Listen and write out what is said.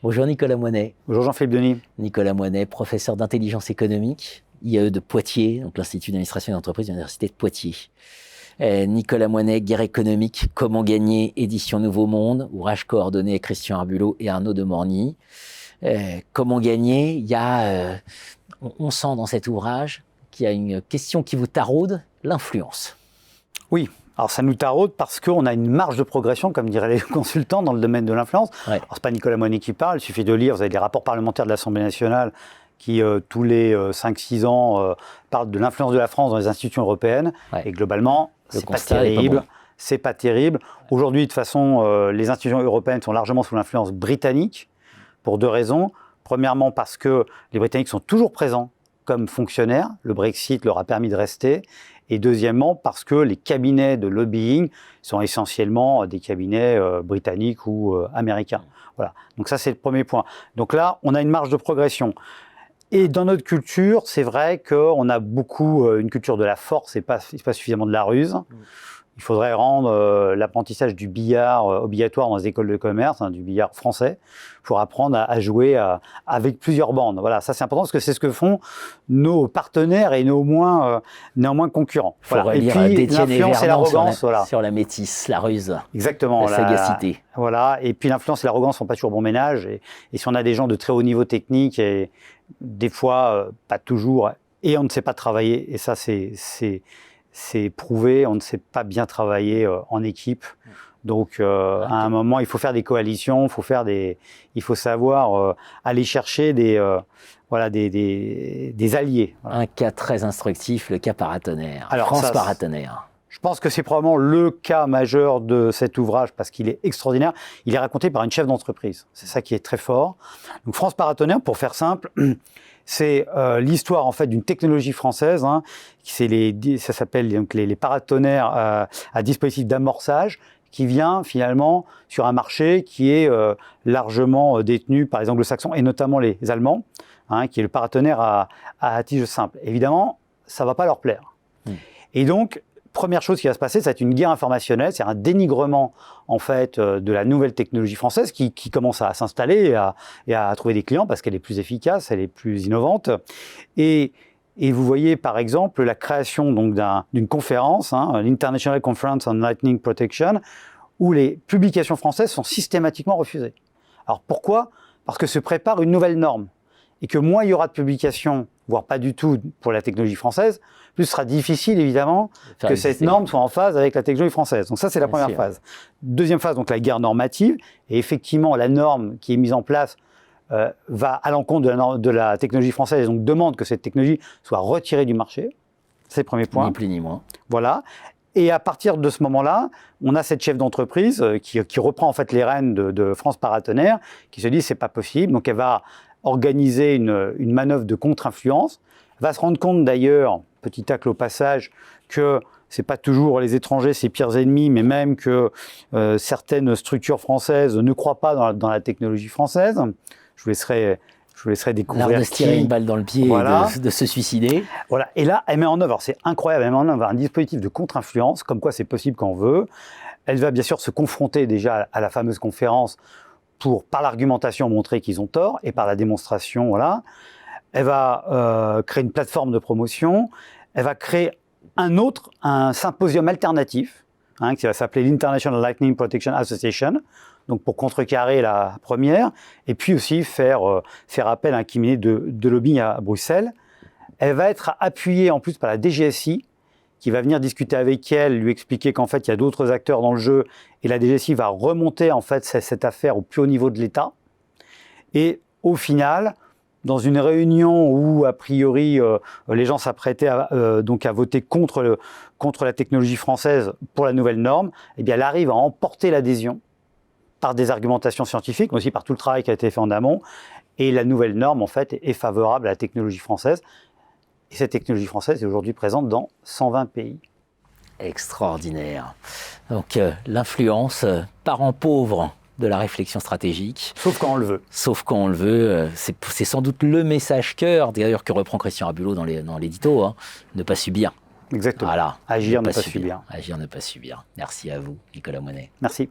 Bonjour Nicolas Moinet. Bonjour Jean-Philippe Denis. Nicolas Moinet, professeur d'intelligence économique, IAE de Poitiers, donc l'Institut d'administration et d'entreprise de l'Université de Poitiers. Nicolas Moinet, Guerre économique, comment gagner, édition Nouveau Monde, ouvrage coordonné avec Christian Arbulot et Arnaud de Morny. Comment gagner, il y a, on sent dans cet ouvrage qu'il y a une question qui vous taraude, l'influence. Oui. Alors ça nous taraude parce qu'on a une marge de progression, comme diraient les consultants, dans le domaine de l'influence. Ouais. Alors c'est pas Nicolas Moinet qui parle, il suffit de lire, vous avez des rapports parlementaires de l'Assemblée nationale qui, tous les 5-6 ans, parlent de l'influence de la France dans les institutions européennes. Ouais. Et globalement, c'est pas terrible. C'est pas terrible. Aujourd'hui, de toute façon, les institutions européennes sont largement sous l'influence britannique, pour deux raisons. Premièrement, parce que les Britanniques sont toujours présents comme fonctionnaires. Le Brexit leur a permis de rester. Et deuxièmement, parce que les cabinets de lobbying sont essentiellement des cabinets britanniques ou américains. Voilà. Donc ça, c'est le premier point. Donc là, on a une marge de progression. Et dans notre culture, c'est vrai qu'on a beaucoup une culture de la force et pas suffisamment de la ruse. Il faudrait rendre l'apprentissage du billard obligatoire dans les écoles de commerce, du billard français, pour apprendre à jouer avec plusieurs bandes. Voilà, ça c'est important parce que c'est ce que font nos partenaires et néanmoins concurrents. Voilà. Et puis l'influence et l'arrogance, sur la métisse, la ruse. Exactement. La sagacité. Voilà. Et puis l'influence et l'arrogance ne font pas toujours bon ménage. Et si on a des gens de très haut niveau technique, et des fois pas toujours, et on ne sait pas travailler, et ça c'est prouvé, on ne sait pas bien travailler en équipe. Donc, à un moment, il faut faire des coalitions, il faut savoir aller chercher des alliés. Voilà. Un cas très instructif, le cas paratonnerre. Alors, France paratonnerre. Je pense que c'est probablement le cas majeur de cet ouvrage parce qu'il est extraordinaire. Il est raconté par une chef d'entreprise. C'est ça qui est très fort. Donc, France paratonnerre, pour faire simple, c'est l'histoire en fait d'une technologie française. Ça s'appelle donc les paratonnerres à dispositif d'amorçage, qui vient finalement sur un marché qui est largement détenu par les anglo-saxons et notamment les Allemands, qui est le paratonnerre à tige simple. Évidemment, ça va pas leur plaire. Et donc, première chose qui va se passer, ça va être une guerre informationnelle, c'est un dénigrement en fait de la nouvelle technologie française qui commence à s'installer et à trouver des clients parce qu'elle est plus efficace, elle est plus innovante. Et vous voyez par exemple la création donc d'une conférence, l'International Conference on Lightning Protection, où les publications françaises sont systématiquement refusées. Alors pourquoi ? Parce que se prépare une nouvelle norme et que moins il y aura de publications, voire pas du tout pour la technologie française, plus ce sera difficile évidemment que cette norme soit en phase avec la technologie française. Donc ça c'est la première phase. Deuxième phase, donc la guerre normative, et effectivement la norme qui est mise en place va à l'encontre de la technologie française et donc demande que cette technologie soit retirée du marché. C'est le premier point. Ni plus ni moins. Voilà. Et à partir de ce moment-là, on a cette chef d'entreprise qui reprend en fait les rênes de France paratonnerre, qui se dit c'est pas possible. Donc elle va organiser une manœuvre de contre-influence. Elle va se rendre compte d'ailleurs, petit tacle au passage, que c'est pas toujours les étrangers ses pires ennemis, mais même que certaines structures françaises ne croient pas dans la technologie française. Je vous laisserai découvrir. L'art de se tirer une balle dans le pied, voilà. de se suicider. Voilà. Et là, elle met en œuvre, alors c'est incroyable, elle met en œuvre un dispositif de contre-influence, comme quoi c'est possible quand on veut. Elle va bien sûr se confronter déjà à la fameuse conférence pour, par l'argumentation, montrer qu'ils ont tort, et par la démonstration, voilà. Elle va créer une plateforme de promotion. Elle va créer un symposium alternatif, qui va s'appeler l'International Lightning Protection Association, donc pour contrecarrer la première, et puis aussi faire appel à un cabinet de lobbying à Bruxelles. Elle va être appuyée en plus par la DGSI, qui va venir discuter avec elle, lui expliquer qu'en fait il y a d'autres acteurs dans le jeu, et la DGSI va remonter en fait cette affaire au plus haut niveau de l'État. Et au final, dans une réunion où, a priori, les gens s'apprêtaient à voter contre la technologie française pour la nouvelle norme, eh bien, elle arrive à emporter l'adhésion par des argumentations scientifiques, mais aussi par tout le travail qui a été fait en amont. Et la nouvelle norme, en fait, est favorable à la technologie française. Et cette technologie française est aujourd'hui présente dans 120 pays. Extraordinaire. Donc, l'influence, parent pauvre de la réflexion stratégique. Sauf quand on le veut. Sauf quand on le veut. C'est sans doute le message cœur, d'ailleurs, que reprend Christian Arbulot dans l'édito, ne pas subir. Exactement. Voilà. Agir, ne pas subir. Agir, ne pas subir. Merci à vous, Nicolas Moinet. Merci.